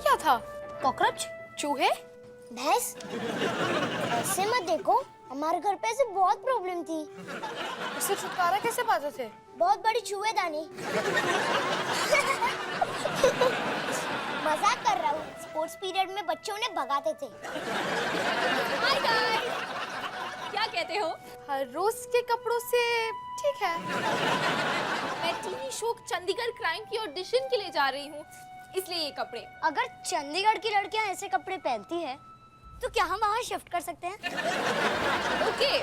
क्या था? कॉकरोच, चूहे, भैंस। ऐसे मत देखो, हमारे घर पे ऐसे बहुत प्रॉब्लम थी। उससे छुटकारा कैसे पाते थे? बहुत बड़ी चूहेदानी। मजाक कर रहा हूँ। स्पोर्ट्स पीरियड में बच्चे उन्हें भगाते थे। हाय गाइस, क्या कहते हो? हर रोज के कपड़ों से ठीक है। मैं टीवी शो चंडीगढ़ क्राइम की ऑडिशन के लिए जा रही हूँ, इसलिए ये कपड़े। अगर चंडीगढ़ की लड़कियां ऐसे कपड़े पहनती है तो क्या हम वहाँ शिफ्ट कर सकते हैं? ओके,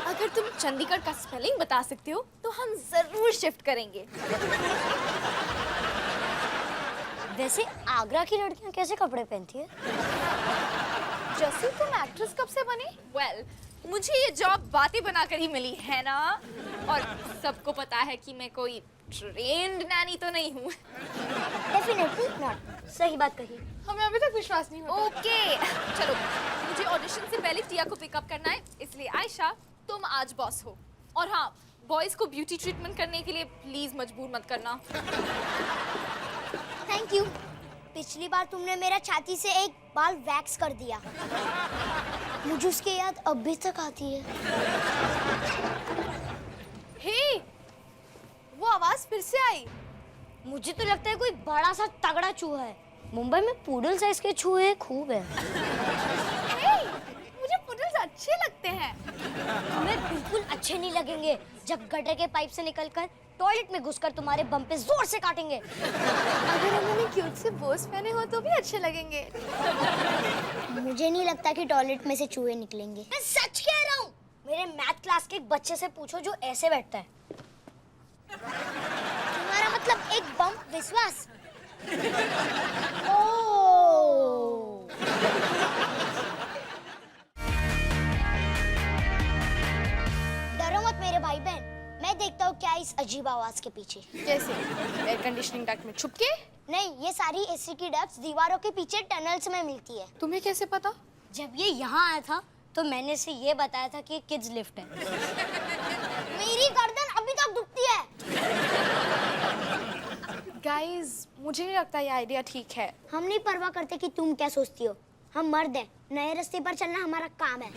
अगर तुम चंडीगढ़ का स्पेलिंग बता सकते हो तो हम जरूर शिफ्ट करेंगे। वैसे आगरा की लड़कियां कैसे कपड़े पहनती है? जैसे तुम एक्ट्रेस कब से बनी? वेल, मुझे ये जॉब बातें बनाकर ही मिली है ना, और सबको पता है कि मैं कोई ट्रेन्ड नैनी तो नहीं हूँ। Definitely not. सही बात कही। हमें अभी तक विश्वास नहीं होता। ओके, चलो, मुझे ऑडिशन से पहले टिया को पिकअप करना है, इसलिए आयशा तुम आज बॉस हो। और हाँ, बॉयज को ब्यूटी ट्रीटमेंट करने के लिए प्लीज मजबूर मत करना। Thank you. पिछली बार तुमने मेरा छाती से एक बाल वैक्स कर दिया। मुझे उसकी याद अभी तक आती है। हे, वो आवाज फिर से आई। मुझे तो लगता है कोई बड़ा सा तगड़ा चूहा है। मुंबई में पूडल साइज के चूहे खूब है। हे, मुझे पुडल्स अच्छे लगते हैं। हमें बिल्कुल अच्छे नहीं लगेंगे जब गटर के पाइप से निकलकर टॉयलेट में घुसकर तुम्हारे बम पे जोर से काटेंगे। अगर उन्होंने क्यूट से बोस पहने हो तो भी अच्छे लगेंगे। मुझे नहीं लगता कि टॉयलेट में से चूहे निकलेंगे। मैं सच कह रहा हूँ। मेरे मैथ क्लास के एक बच्चे से पूछो जो ऐसे बैठता है। तुम्हारा मतलब एक बम विश्वास? ओह। डरो मत मेरे भाई बहन, मैं देखता हूँ क्या इस अजीब आवाज के पीछे। कैसे? एयर कंडीशनिंग डक्ट में छुप के? नहीं, ये सारी एसी की डक्ट्स दीवारों के पीछे टनल्स में मिलती है। तुम्हें कैसे पता? जब ये यहाँ आया था तो मैंने इसे ये बताया था कि किड्स लिफ्ट है। मेरी गर्दन अभी तक दुखती है। गाइस, मुझे नहीं लगता ये आइडिया ठीक है। हम नहीं परवाह करते कि तुम क्या सोचती हो। हम मर्द हैं, नए रास्ते पर चलना हमारा काम है।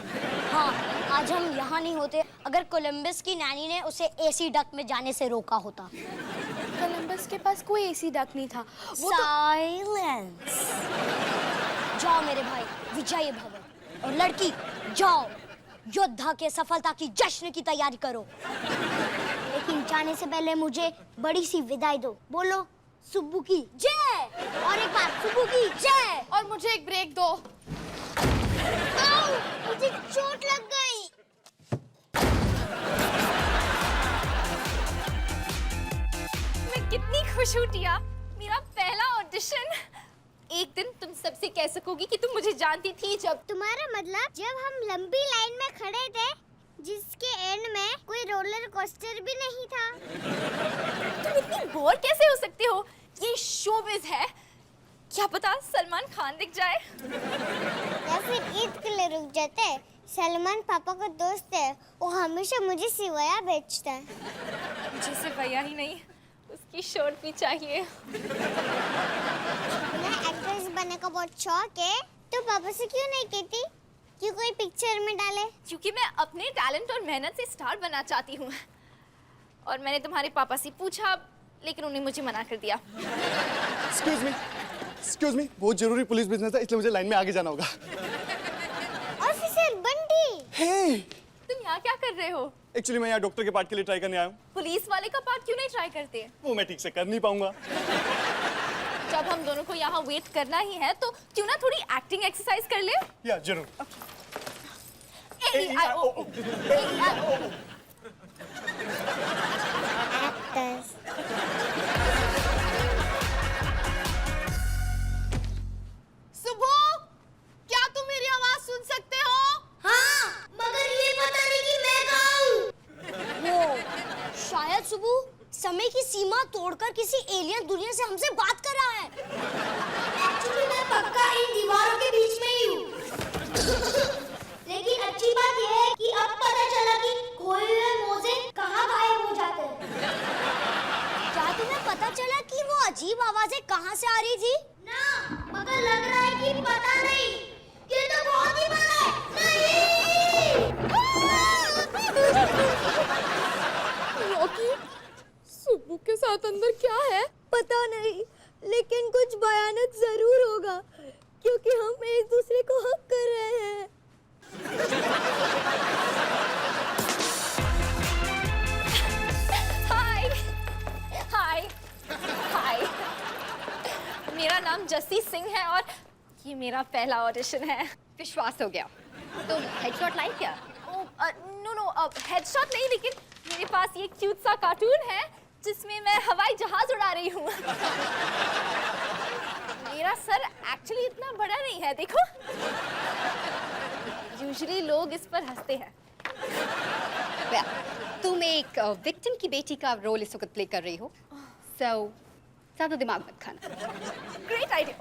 हाँ, आज हम यहाँ नहीं होते अगर कोलंबस की नैनी ने उसे एसी डक में जाने से रोका होता। कोलंबस के पास कोई एसी डक नहीं था। वो साइलेंस। जाओ मेरे भाई, विजय भव। और लड़की, जाओ योद्धा के सफलता की जश्न की तैयारी करो। लेकिन जाने से पहले मुझे बड़ी सी विदाई दो। बोलो सुब्बू की जय। और एक बार सुब्बू की जय। और मुझे एक ब्रेक दो। मुझे चोट लग गई। मैं कितनी खुश हूँ टिया, मेरा पहला ऑडिशन। एक दिन तुम सबसे कह सकोगी कि तुम मुझे जानती थी। जब तुम्हारा मतलब जब हम लंबी लाइन में खड़े थे जिसके एंड में कोई रोलर कोस्टर भी नहीं था। तुम इतनी बोर कैसे हो सकते हो? ये शोबिज़ है, क्या पता सलमान खान दिख जाए। या फिर ईद के लिए रुक जाते। सलमान पापा का दोस्त है, वो हमेशा मुझे सिवाया बेचता है। मुझे सिर्फ ही नहीं, उसकी शर्ट भी चाहिए। मैं एक्ट्रेस बनने का बहुत शौक है, तो पापा से क्यों नहीं कहती कि कोई पिक्चर में डाले? क्योंकि मैं अपने टैलेंट और मेहनत से स्टार बनना चाहती हूँ। और मैंने तुम्हारे पापा से पूछा, लेकिन उन्हें मुझे मना कर दिया। Excuse me, बहुत जरूरी पुलिस बिजनेस है, इसलिए मुझे लाइन में आगे जाना होगा। ऑफिसर बंटी। Hey! तुम यहाँ क्या कर रहे हो? एक्चुअली मैं यहाँ डॉक्टर के पार्ट के लिए ट्राई करने आया हूँ। पुलिस वाले का पार्ट क्यों नहीं ट्राई करते? वो मैं ठीक से कर नहीं पाऊंगा। जब हम दोनों को यहाँ वेट करना ही है तो क्यों ना थोड़ी एक्टिंग एक्सरसाइज कर ले? या जरूर। सुबह, क्या तुम मेरी आवाज सुन सकते हो? हाँ, मगर ये पता नहीं कि मैं कहाँ हूँ। वो शायद सुबह समय की सीमा तोड़कर किसी एलियन दुनिया से हमसे बात कर रहा है। एक्चुअली मैं पक्का इन दीवारों के बीच में ही हूँ। लेकिन अच्छी बात यह है कि अब पता चला कि खोए हुए मोजे कहाँ गायब हो जाते हैं। क्या तुम्हें पता चला कि वो अजीब आवाजें कहाँ से आ रही थी? ना, मगर पर लग रहा है कि पता नहीं, ये तो बहुत ही बड़ा है। नहीं! रॉकी, सुब्बू के साथ अंदर क्या है? पता नहीं, लेकिन कुछ भयानक जरूर होगा, क्योंकि हम एक दूसरे को हक कर रहे हैं। हाय हाय हाय, मेरा नाम जस्सी सिंह है और ये मेरा पहला ऑडिशन है। विश्वास हो गया। तुम हेडशॉट लाई क्या? नो नो, हेडशॉट नहीं, लेकिन मेरे पास ये क्यूट सा कार्टून है जिसमें मैं हवाई जहाज उड़ा रही हूँ। मेरा सर एक्चुअली इतना बड़ा नहीं है, देखो। यूजुअली लोग इस पर हंसते हैं। Well, तुम एक विक्टिम की बेटी का रोल इस वक्त प्ले कर रही हो, so ज्यादा दिमाग मत खाना। Great idea.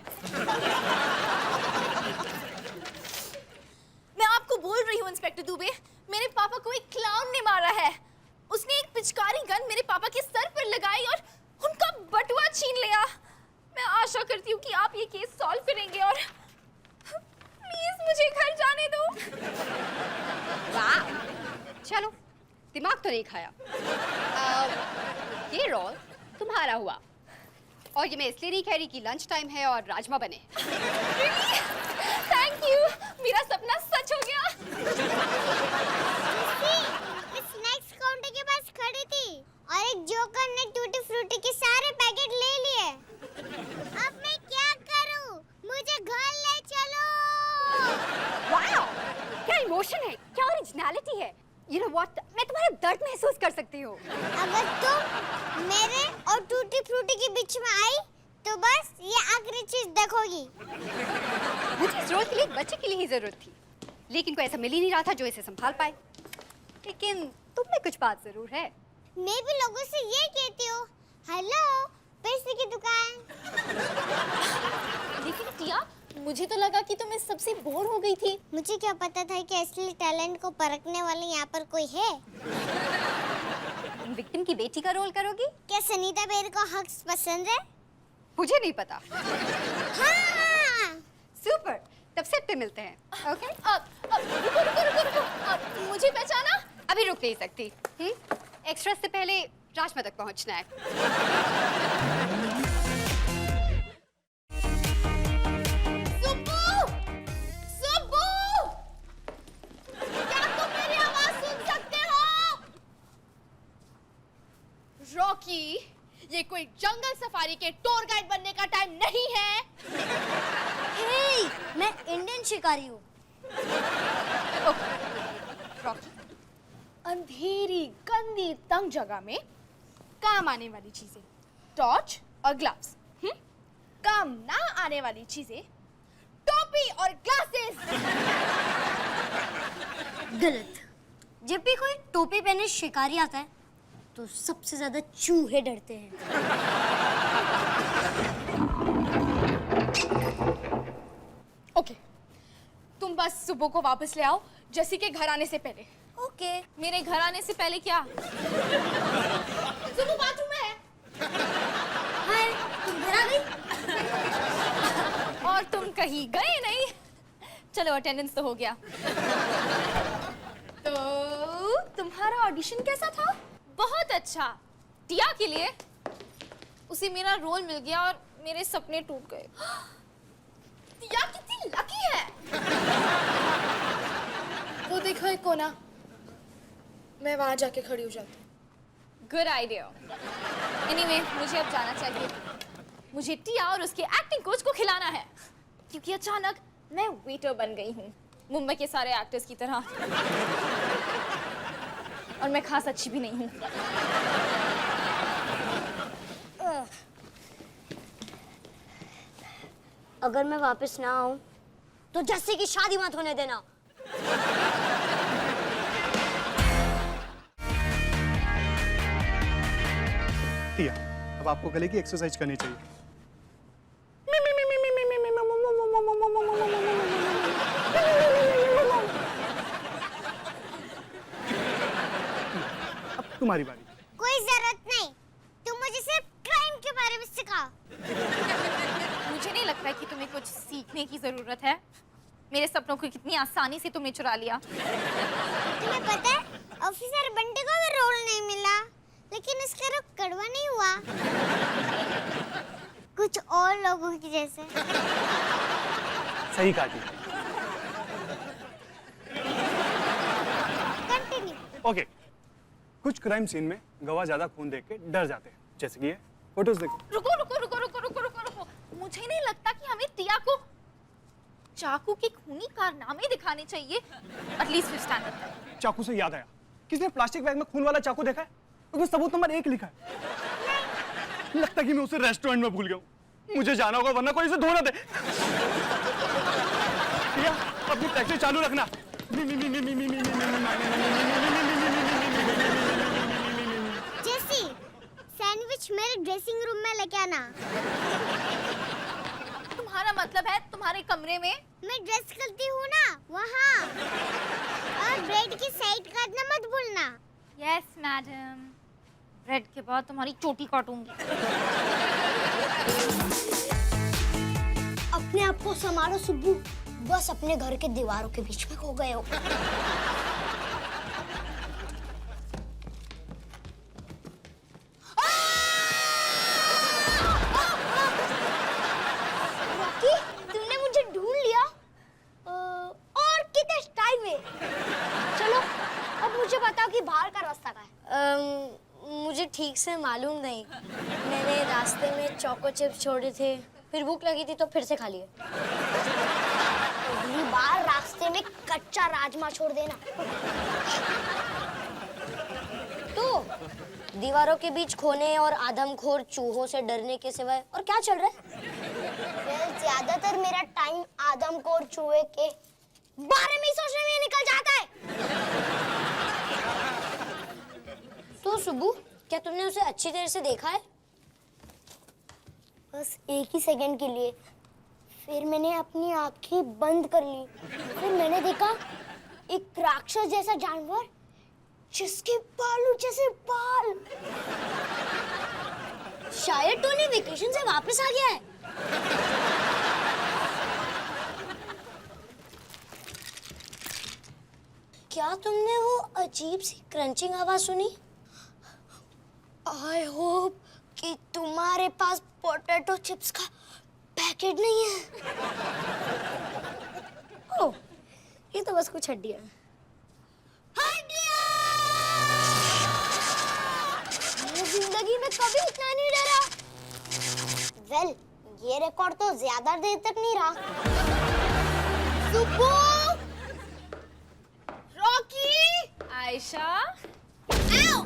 मैं आपको बोल रही हूँ इंस्पेक्टर दुबे, मेरे पापा को एक क्लाउन ने मारा है। उसने एक पिचकारी गन मेरे पापा के सर पर लगाई और उनका बटुआ छीन लिया। मैं आशा करती हूँ कि आप ये केस सॉल्व करेंगे और प्लीज मुझे घर जाने दो। वाह, चलो, दिमाग तो नहीं खाया। ये रोल तुम्हारा हुआ, और ये मैं इसलिए नहीं कह रही कि लंच टाइम है और राजमा बने। थैंक यू, मेरा सपना सच हो गया। मैं स्नैक्स काउंटर के पास खड़ी थी और एक जोकर ने टूटी फ्रूटी के सारे पैकेट ले लिए। अब मैं क्या करूं? मुझे घर ले चलो। वाह, क्या इमोशन है, क्या ओरिजिनलिटी है। You know what? मैं तुम्हारा दर्द महसूस कर सकती हूँ। अगर तुम मेरे और टूटी फ्रूटी के बीच में आई तो बस ये आखिरी चीज देखोगी। मुझे इस रोल के लिए एक बच्चे की लिए ही जरूरत थी, लेकिन कोई ऐसा मिल ही नहीं रहा था जो इसे संभाल पाए। लेकिन तुम में कुछ बात जरूर है। मैं भी लोगों से ये कहती हूँ, हेलो, पैसे की दुकान। लेकिन टिया, मुझे तो लगा कि तुम इस सबसे बोर हो गई थी। मुझे क्या पता था कि असली टैलेंट को परखने वाले यहाँ पर कोई है। तुम विक्टिम की बेटी का रोल करोगी? क्या सनीता बेर को हक्स पसंद है? मुझे नहीं पता। हाँ। सुपर, तब सेट पे मिलते हैं। ओके? रुको रुको रुको रुको, मुझे पहचाना? अभी रुक नहीं सकती। एक्स्ट्रा से पहले राजमा तक पहुंचना है। सुब्बू! सुब्बू! क्या तुम मेरी आवाज सुन सकते हो? रॉकी, ये कोई जंगल सफारी के टूर गाइड बनने का टाइम नहीं है। हे, मैं इंडियन शिकारी हूँ। रॉकी, अंधेरी गंदी तंग जगह में काम आने वाली चीजें, टॉर्च और ग्लव्स। काम ना आने वाली चीजें, टोपी और ग्लासेस। गलत। जब भी कोई टोपी पहने शिकारी आता है तो सबसे ज्यादा चूहे डरते हैं। ओके, तुम बस सुबह को वापस ले आओ जैसी के घर आने से पहले। ओके। मेरे घर आने से पहले क्या? सुबह बाथरूम में है। हाय, तुम घर आ गई? और तुम कहीं गए नहीं। चलो, अटेंडेंस तो हो गया। तो तुम्हारा ऑडिशन कैसा था? बहुत अच्छा। टिया के लिए उसे मेरा रोल मिल गया और मेरे सपने टूट गए। टिया कितनी लकी है। वो देखो एक कोना, मैं वहां जाके खड़ी हो जाती हूँ। Good idea. एनीवे, मुझे अब जाना चाहिए। मुझे टिया और उसके एक्टिंग कोच को खिलाना है, क्योंकि अचानक मैं वेटर बन गई हूँ, मुंबई के सारे एक्टर्स की तरह। और मैं खास अच्छी भी नहीं हूँ। अगर मैं वापस ना आऊं तो जस्सी की शादी मत होने देना। टिया, अब आपको गले की एक्सरसाइज करनी चाहिए। अब तुम्हारी बारी। कोई जरूरत नहीं, तुम मुझे सिर्फ क्राइम के बारे में सिखाओ। मुझे नहीं लगता कि तुम्हें कुछ सीखने की जरूरत है। मेरे सपनों को कितनी आसानी से तुमने चुरा लिया। तुम्हें पता है ऑफिसर बंटी को भी रोल नहीं मिला, लेकिन उसका रोल कड़वा नहीं हुआ। कुछ और लोगों की जैसे। सही काटी। कंटिन्यू। ओके, कुछ क्राइम सीन में गवाह ज्यादा खून देख के डर जाते हैं, जैसे कि ये फोटोज देखो। रुको रुको रुको रुको रुको रुको रुको, मुझे नहीं लगता कि हमें टिया को चाकू के खूनी कारनामे दिखाने चाहिए, एटलीस्ट फिफ्थ स्टैंडर्ड तक। चाकू से याद आया, किसने प्लास्टिक बैग में खून वाला चाकू देखा है? उसमें सबूत नंबर 1 लिखा है। लगता है कि मैं उसे रेस्टोरेंट में भूल गया हूँ। मुझे जाना होगा वरना कोई इसे धो ना दे। टिया, अपनी टैक्सी चालू रखना। जेसी, सैंडविच मेरे ड्रेसिंग रूम में लेके आना। तुम्हारा मतलब है तुम्हारे कमरे में? मैं ड्रेस करती हूँ ना, वहाँ। और ब्रेड की साइड काटना मत भूलना। यस मैडम, ब्रेड के बाद तुम्हारी चोटी काटूंगी। अपने आप को संभालो सुब्बू, बस अपने घर के दीवारों के बीच में खो गए हो। रॉकी, तुमने मुझे ढूंढ लिया और कितने स्टाइल में। चलो अब मुझे बताओ कि बाहर का रास्ता कहाँ है। मुझे ठीक से मालूम नहीं, मैंने रास्ते में चोको चिप्स छोड़े थे, फिर भूख लगी थी तो फिर से खा लिए। अगली बार रास्ते में कच्चा राजमा छोड़ देना। तो दीवारों के बीच खोने और आदमखोर चूहों से डरने के सिवाय और क्या चल रहा है? ज्यादातर मेरा टाइम आदमखोर चूहे के बारे में सोचने में निकल जाता है। तो सुब्बू, क्या तुमने उसे अच्छी तरह से देखा है? बस 1 ही सेकंड के लिए। फिर मैंने अपनी आंखें बंद कर ली। फिर मैंने देखा एक राक्षस जैसा जानवर जिसके बालों जैसे बाल। शायद टोनी वेकेशन से वापस आ गया है। क्या तुमने वो अजीब सी क्रंचिंग आवाज सुनी? आई होप कि तुम्हारे पास पोटैटो चिप्स का पैकेट नहीं है। ओह, ये तो बस कुछ हड्डियां हैं। मैं जिंदगी में कभी इतना नहीं डरा। वेल, ये रिकॉर्ड तो ज्यादा देर तक नहीं रहा। सुब्बू, रॉकी, आयशा, आओ।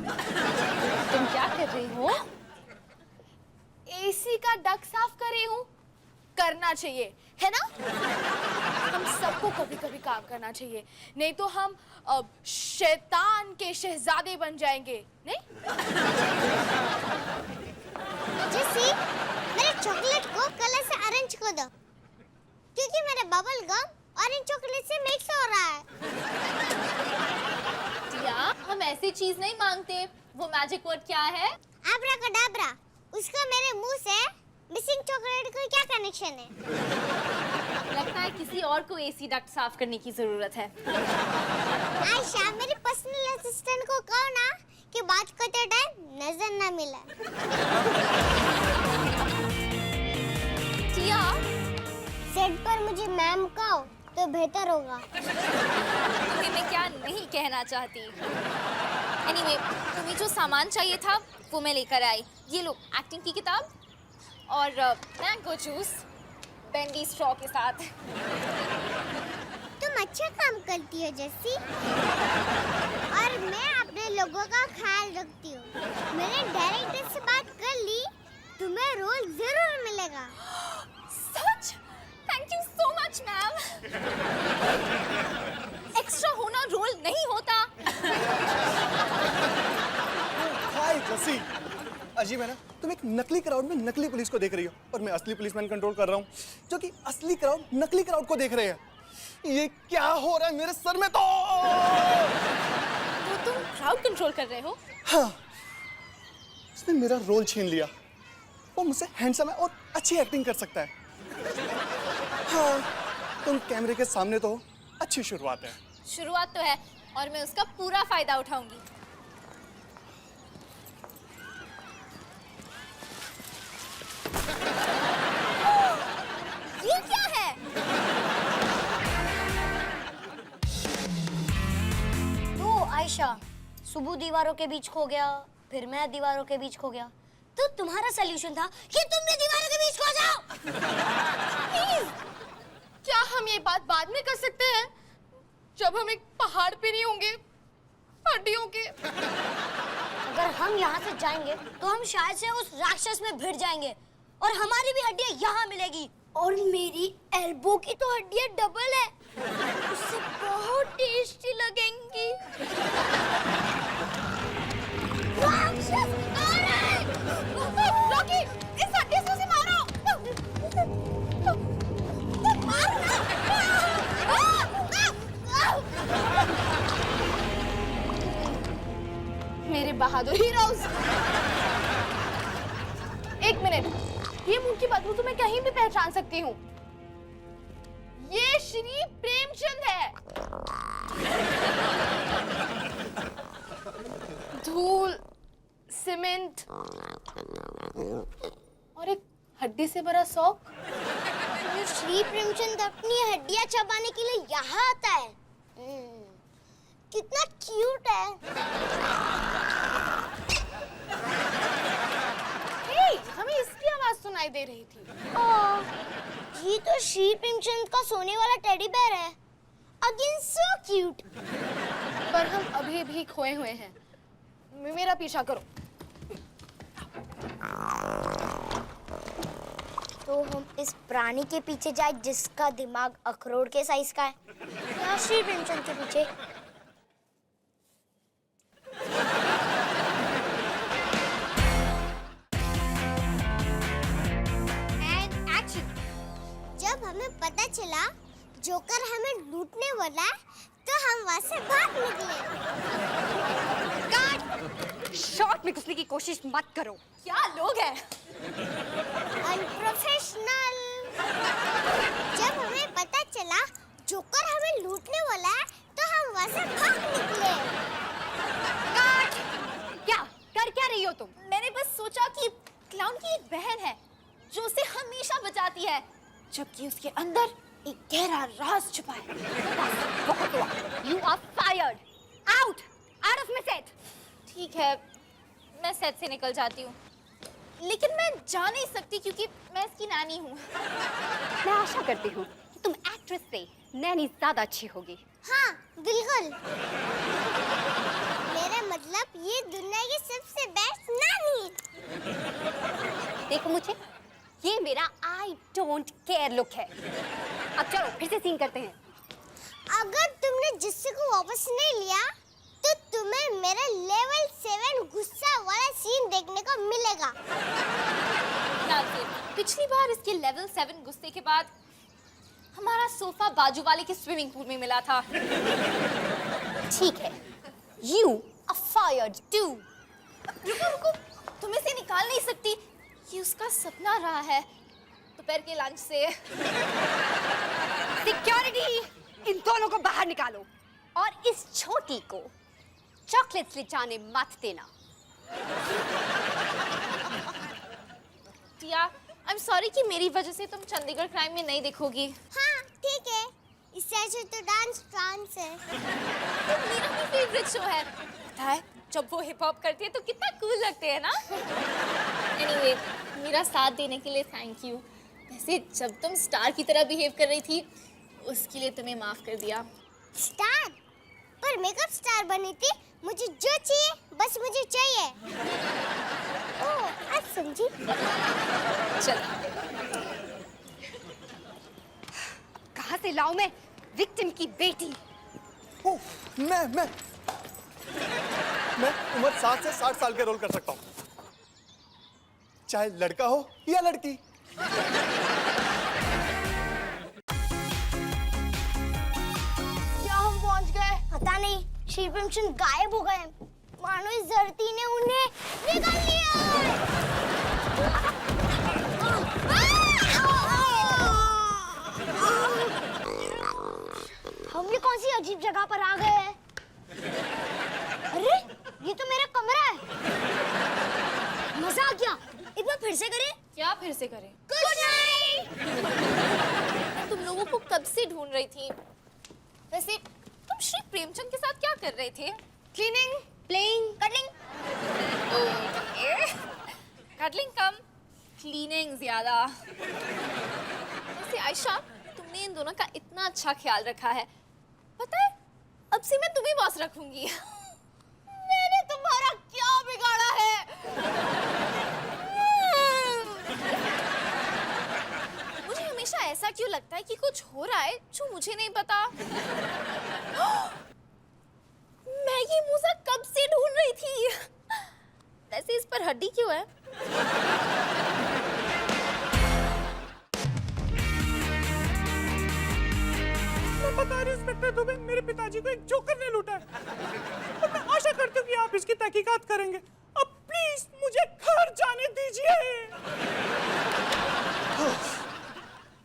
तुम क्या कर रही हो? एसी का डक साफ कर रही हूँ। करना चाहिए, है ना? हम सबको कभी कभी काम करना चाहिए, नहीं तो हम शैतान के शहजादे बन जाएंगे, नहीं? जेसी, मेरे चॉकलेट को कलर से अरेंज कर दो, क्योंकि मेरा बबल गम ऑरेंज चॉकलेट से मिक्स हो रहा है। टिया, हम ऐसी चीज नहीं मांगते। वो मैजिक वर्ड क्या है? आब्राकडाब्रा। उसका मेरे मुंह से मिसिंग चॉकलेट को क्या कनेक्शन है? लगता है किसी और को एसी डक्ट साफ करने की जरूरत है। आयशा, मेरी पर्सनल असिस्टेंट को कहो ना कि बात करते टाइम नजर ना मिले। टिया, सेट पर मुझे मैम कहो तो बेहतर होगा। तुम्हें मैं क्या नहीं कहना चाहती। एनीवे, तुम्हें जो सामान चाहिए था वो मैं लेकर आई। ये लो, एक्टिंग की किताब और मैंगो जूस बेंडी स्ट्रॉ के साथ। तुम अच्छा काम करती हो जेसी, और मैं अपने लोगों का ख्याल रखती हूँ। मैंने डायरेक्टर से बात कर ली, तुम्हें रोल जरूर मिलेगा। सच? Thank you so much ma'am. Extra होना रोल नहीं होता। हाय जसी, अजीब है ना, तुम एक नकली क्राउड में नकली पुलिस को देख रही हो और मैं असली पुलिसमैन कंट्रोल कर रहा हूँ जो कि असली क्राउड नकली क्राउड को देख रहे हैं। ये क्या हो रहा है मेरे सर में? तो तुम क्राउड कंट्रोल कर रहे हो? हाँ, उसने मेरा रोल छीन लिया। वो मुझसे हैंडसम है और अच्छी एक्टिंग कर सकता है। हाँ, तुम कैमरे के सामने तो अच्छी शुरुआत है। शुरुआत तो है और मैं उसका पूरा फायदा उठाऊंगी। ये क्या है? तो आयशा, सुबह दीवारों के बीच खो गया, फिर मैं दीवारों के बीच खो गया, तो तुम्हारा सलूशन था कि तुम भी दीवारों के बीच खो जाओ। प्लीज, क्या हम ये बात बाद में कर सकते हैं जब हम एक पहाड़ पे नहीं होंगे हड्डियों के? अगर हम यहाँ से जाएंगे तो हम शायद से उस राक्षस में भिड़ जाएंगे और हमारी भी हड्डियाँ यहाँ मिलेगी, और मेरी एल्बो की तो हड्डियाँ डबल है, उससे बहुत टेस्टी लगेंगी। राक्षस आ रहा है! रॉकी, इस हड्डी से उसे मारो! मेरे बहादुर हीरोज, एक मिनट, ये मुंह की बदबू तो मैं कहीं भी पहचान सकती हूँ। ये श्री प्रेमचंद है। धूल, सीमेंट और एक हड्डी से भरा शौक। तो श्री प्रेमचंद अपनी हड्डियाँ चबाने के लिए यहाँ आता है। कितना क्यूट है। हे, हमें इसकी आवाज सुनाई दे रही थी। ये तो श्री प्रेमचंद का सोने वाला टेडी बेयर है। Again so cute. पर हम अभी भी खोए हुए हैं। मेरा पीछा करो। तो हम इस प्राणी के पीछे जाए जिसका दिमाग अखरोट के साइज का है, या श्री प्रेमचंद के पीछे? जब हमें पता चला जोकर हमें लूटने वाला है, तो हम वहाँ से भाग निकले। शॉट में घुसने की कोशिश मत करो। क्या लोग हैं? अनप्रोफेशनल। जब हमें पता चला जोकर हमें लूटने वाला है, तो हम वहाँ से भाग निकले। क्या कर क्या रही हो तुम? मैंने बस सोचा कि क्लाउन की एक बहन है जो उसे हमेशा बचाती है, जबकि उसके अंदर एक गहरा राज छुपा है। बहुत हुआ। You are fired. Out of my set. ठीक है, मैं सेट से निकल जाती हूँ, लेकिन मैं जा नहीं सकती क्योंकि मैं इसकी नानी हूँ। मैं आशा करती हूँ कि तुम एक्ट्रेस से नैनी ज्यादा अच्छी होगी। हाँ, बिल्कुल। मेरा मतलब ये दुनिया की सबसे बेस्ट नानी। देखो मुझे, ये मेरा I don't care लुक है। अब चलो फिर से सीन करते हैं। अगर तुमने जिस्से को वापस नहीं लिया, तो तुम्हें मेरा लेवल 7 गुस्सा वाला सीन देखने को मिलेगा। नाज़िर, पिछली बार इसके लेवल 7 गुस्से के बाद हमारा सोफा बाजू वाले के स्विमिंग पूल में मिला था। ठीक है, You are fired too. रुको रुको, तुम इसे निकाल नहीं सकती। ये उसका सपना रहा है दोपहर के लंच से। सिक्योरिटी, इन दोनों को बाहर निकालो और इस छोटी को चॉकलेट्स ले जाने मत देना। टिया, I'm sorry कि मेरी वजह से तुम चंडीगढ़ क्राइम में नहीं देखोगी। हाँ, ठीक है। इससे अच्छा तो डांस है। तो मेरा भी फेवरेट शो है। पता है, जब वो हिप हॉप करती है तो कितना कूल लगते हैं ना। Anyway, मेरा साथ देने के लिए थैंक यू। वैसे जब तुम स्टार की तरह बिहेव कर रही थी, उसके लिए तुम्हें माफ कर दिया। स्टार? पर मेकअप स्टार बनी थी। मुझे जो चाहिए बस मुझे चाहिए। ओह, आज समझी। चल, कहाँ से लाऊं मैं विक्टिम की बेटी? ओह, मैं उम्र 7 से 60 साल के रोल कर सकता हूँ, चाहे लड़का हो या लड़की। क्या हम पहुंच गए? पता नहीं, श्री प्रेमचंद गायब हो गए। मानो इस धरती ने उन्हें निकाल लिया। अजीब जगह पर आ गए हैं। अरे ये तो मेरा कमरा है। मजा आ गया। एक बार फिर से करें? क्या फिर से करें? कुछ नहीं। मैं तुम लोगों को कब से ढूंढ रही थी। वैसे तुम श्री प्रेमचंद के साथ क्या कर रहे थे? Cleaning, playing, cuddling. कटलिंग कम, क्लीनिंग ज्यादा। वैसे आयशा, तुमने इन दोनों का इतना अच्छा ख्याल रखा है, पता है अब से मैं तुम्हें बॉस रखूंगी। मैंने तुम्हारा क्या बिगाड़ा है? मुझे हमेशा ऐसा क्यों लगता है कि कुछ हो रहा है जो मुझे नहीं पता। मैं ये मूसा कब से ढूंढ रही थी। वैसे इस पर हड्डी क्यों है? मैं बता रही इंस्पेक्टर दुबे, मेरे पिताजी को एक जोकर ने लूटा है और मैं आशा करती हूँ कि आप इसकी तहकीकात करेंगे। अब प्लीज मुझे घर जाने दीजिए।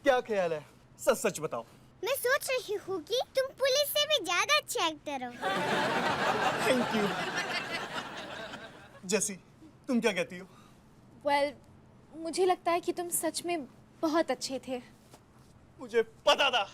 क्या ख्याल है? सच सच बताओ। मैं सोच रही हूँ कि तुम पुलिस से भी ज्यादा अच्छे एक्टर हो। Thank you. जेसी, तुम क्या कहती हो? Well, मुझे लगता है कि तुम सच में बहुत अच्छे थे। मुझे पता था।